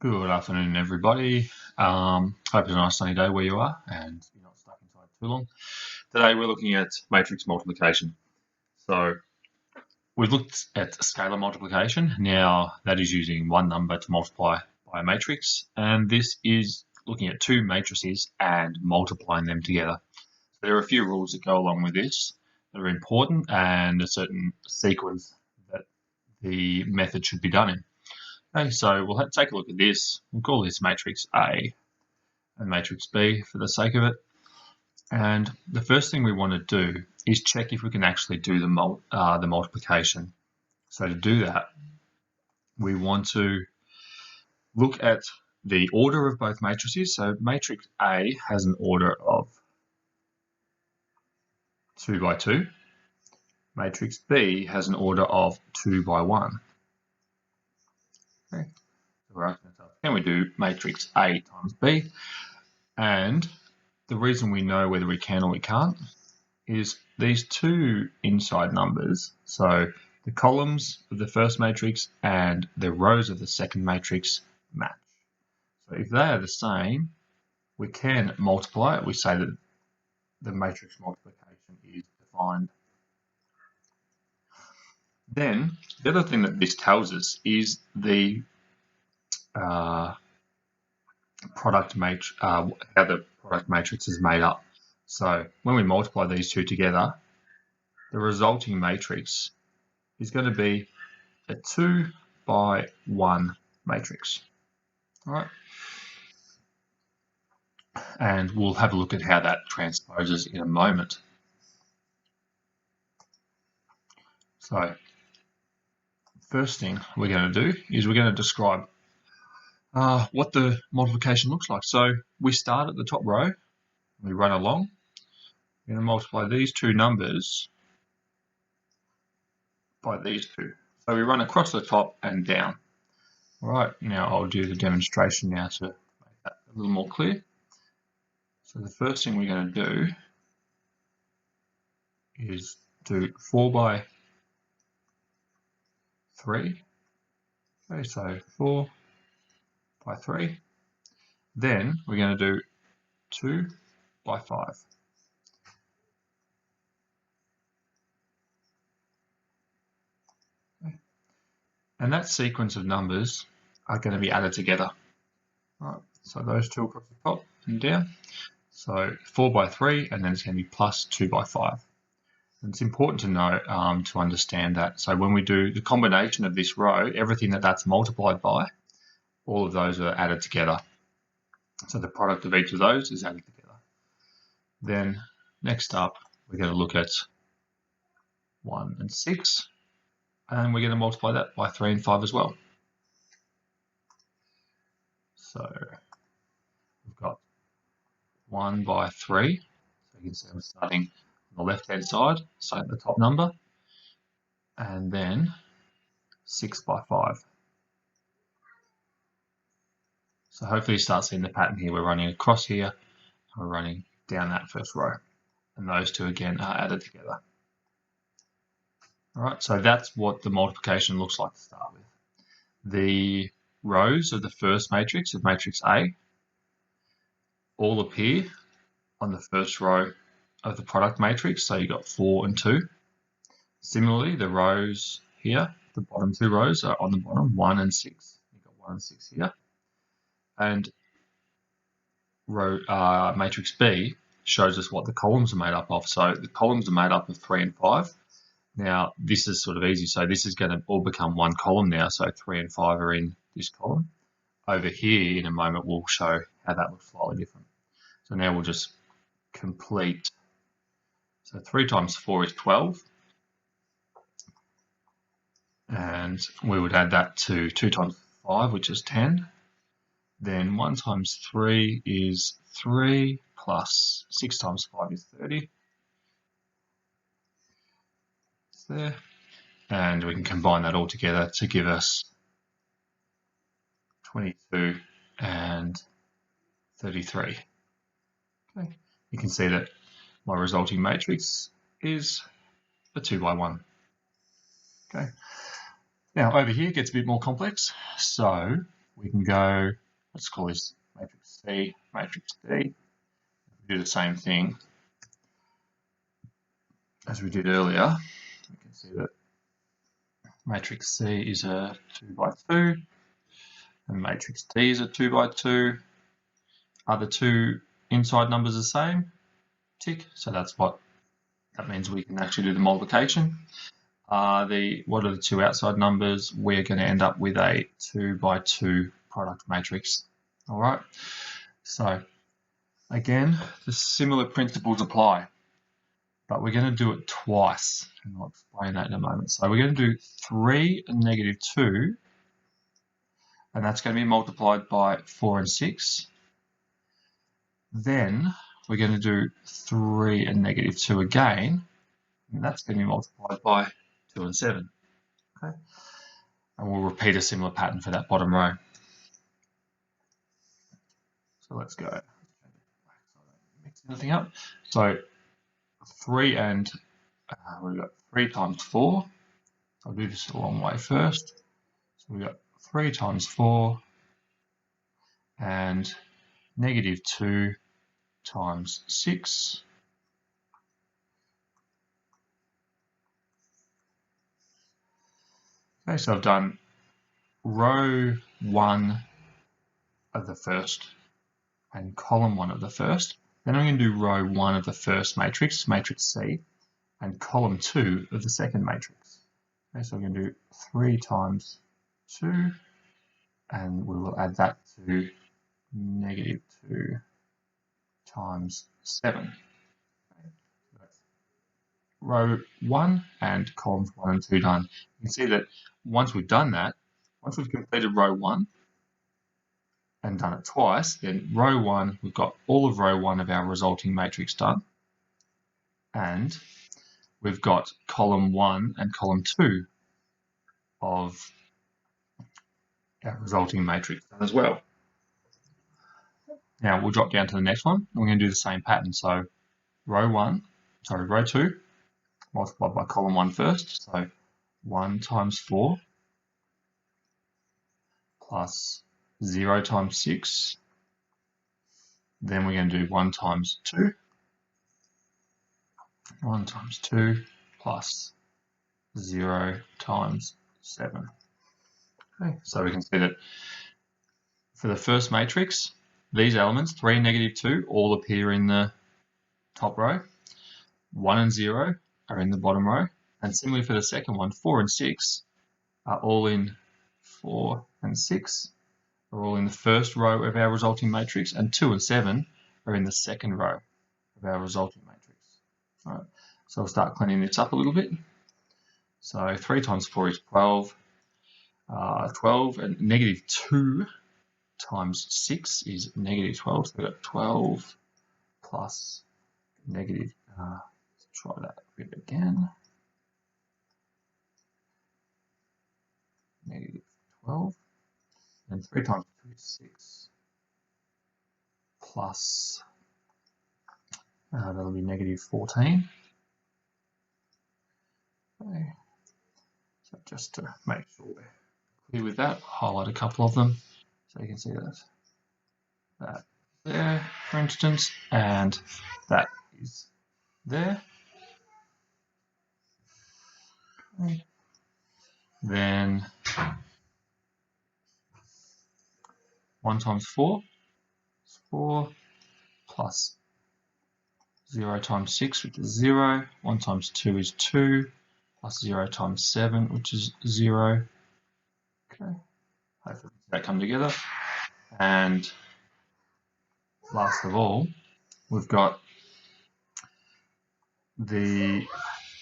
Good afternoon, everybody. Hope it's a nice sunny day where you are and you're not stuck inside too long. Today we're looking at matrix multiplication. So we've looked at scalar multiplication. Now that is using one number to multiply by a matrix, and this is looking at two matrices and multiplying them together. So there are a few rules that go along with this that are important and a certain sequence that the method should be done in. Okay, so we'll take a look at this. We'll call this matrix A and matrix B for the sake of it. And the first thing we want to do is check if we can actually do the multiplication. So to do that, we want to look at the order of both matrices. So matrix A has an order of 2 by 2. Matrix B has an order of 2 by 1. Okay. So we're asking ourselves, can we do matrix A times B? And the reason we know whether we can or we can't is these two inside numbers. So the columns of the first matrix and the rows of the second matrix match. So if they are the same, we can multiply it. We say that the matrix multiplication is defined. Then the other thing that this tells us is the product matrix, how the product matrix is made up. So when we multiply these two together, the resulting matrix is going to be a 2 by 1 matrix. All right. And we'll have a look at how that transposes in a moment. So first thing we're going to do is we're going to describe what the multiplication looks like. So we start at the top row, we run along, we're going to multiply these two numbers by these two. So we run across the top and down. All right, now I'll do the demonstration now to make that a little more clear. So the first thing we're going to do is do 4 by 3. Okay, so 4 by 3. Then we're going to do 2 by 5. Okay. And that sequence of numbers are going to be added together. All right, so those two across the top and down. So 4 by 3, and then it's going to be plus 2 by 5. And it's important to know to understand that. So when we do the combination of this row, everything that's multiplied by, all of those are added together. So the product of each of those is added together. Then next up, we're going to look at 1 and 6, and we're going to multiply that by 3 and 5 as well. So we've got 1 by 3. So you can see I'm starting on the left-hand side, so at the top number, and then 6 by 5. So hopefully you start seeing the pattern here. We're running across here, and we're running down that first row, and those two again are added together. All right, so that's what the multiplication looks like to start with. The rows of the first matrix, of matrix A, all appear on the first row of the product matrix, so you've got 4 and 2. Similarly, the rows here, the bottom two rows are on the bottom, 1 and 6. You've got 1 and 6 here. And row matrix B shows us what the columns are made up of. So the columns are made up of 3 and 5. Now, this is sort of easy. So this is going to all become one column now. So 3 and 5 are in this column. Over here, in a moment, we'll show how that looks slightly different. So now we'll just complete. So 3 times 4 is 12. And we would add that to 2 times 5, which is 10. Then 1 times 3 is 3, plus 6 times 5 is 30. It's there. And we can combine that all together to give us 22 and 33. Okay. You can see that my resulting matrix is a 2 by 1. Okay. Now over here it gets a bit more complex. So we can go, let's call this matrix C, matrix D. Do the same thing as we did earlier. We can see that matrix C is a 2 by 2 and matrix D is a 2 by 2. Are the two inside numbers the same? Tick. So that means we can actually do the multiplication. What are the two outside numbers? We're going to end up with a 2 by 2 product matrix. All right. So again, the similar principles apply, but we're going to do it twice, and I'll explain that in a moment. So we're going to do 3 and negative 2, and that's going to be multiplied by 4 and 6. Then we're going to do 3 and negative 2 again, and that's going to be multiplied by 2 and 7. Okay, and we'll repeat a similar pattern for that bottom row. So let's go. Mix anything up. So 3 and we've got 3 times 4. I'll do this the long way first. So we've got 3 times 4 and negative 2 times 6. Okay, so I've done row 1 of the first and column 1 of the first. Then I'm going to do row 1 of the first matrix, matrix C, and column 2 of the second matrix. Okay, so I'm going to do 3 times 2, and we will add that to negative 2 times 7. Okay, so that's row 1 and columns 1 and 2 done. You can see that once we've done that, once we've completed row 1 and done it twice, then row 1, we've got all of row 1 of our resulting matrix done, and we've got column 1 and column 2 of our resulting matrix done as well. Now we'll drop down to the next one, and we're going to do the same pattern. So row 2 multiplied by column 1 first. So 1 times 4 plus 0 times 6. Then we're going to do 1 times 2. 1 times 2 plus 0 times 7. Okay, so we can see that for the first matrix, these elements, 3 and negative 2, all appear in the top row. 1 and 0 are in the bottom row. And similarly for the second one, 4 and 6 are all in 4 and 6 are all in the first row of our resulting matrix, and 2 and 7 are in the second row of our resulting matrix. All right, so I'll start cleaning this up a little bit. So 3 times 4 is 12. 12 and negative 2 times 6 is negative 12. So we've got 12 plus negative, let's try that bit again. Negative 12. And 3 times 2 is 6. Plus, that'll be negative 14. Okay. So just to make sure we're clear with that, highlight a couple of them so you can see that there, for instance, and that is there. Okay. Then 1 times 4 is 4 plus 0 times 6, which is 0. 1 times 2 is 2 plus 0 times 7, which is 0. Okay, hopefully that come together. And last of all, we've got the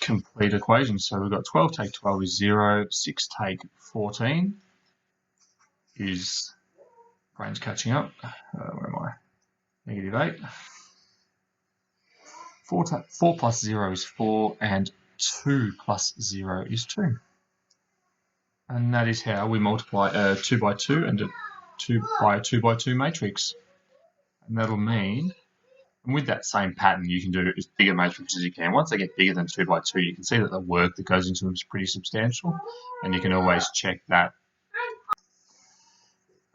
complete equation. So we've got 12 take 12 is 0, 6 take 14 is, brain's catching up, where am I? Negative 8. 4 plus 0 is 4, and 2 plus 0 is 2. And that is how we multiply a 2 by 2 and a 2 by 2 matrix. And that'll mean, and with that same pattern, you can do as big a matrix as you can. Once they get bigger than 2 by 2, you can see that the work that goes into them is pretty substantial, and you can always check that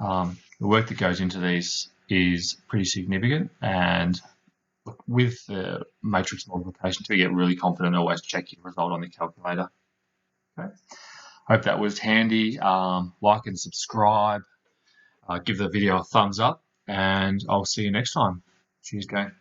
The work that goes into these is pretty significant, and with the matrix multiplication, to get really confident, always check your result on the calculator. Okay. Hope that was handy. Like and subscribe. Give the video a thumbs up, and I'll see you next time. Cheers, gang.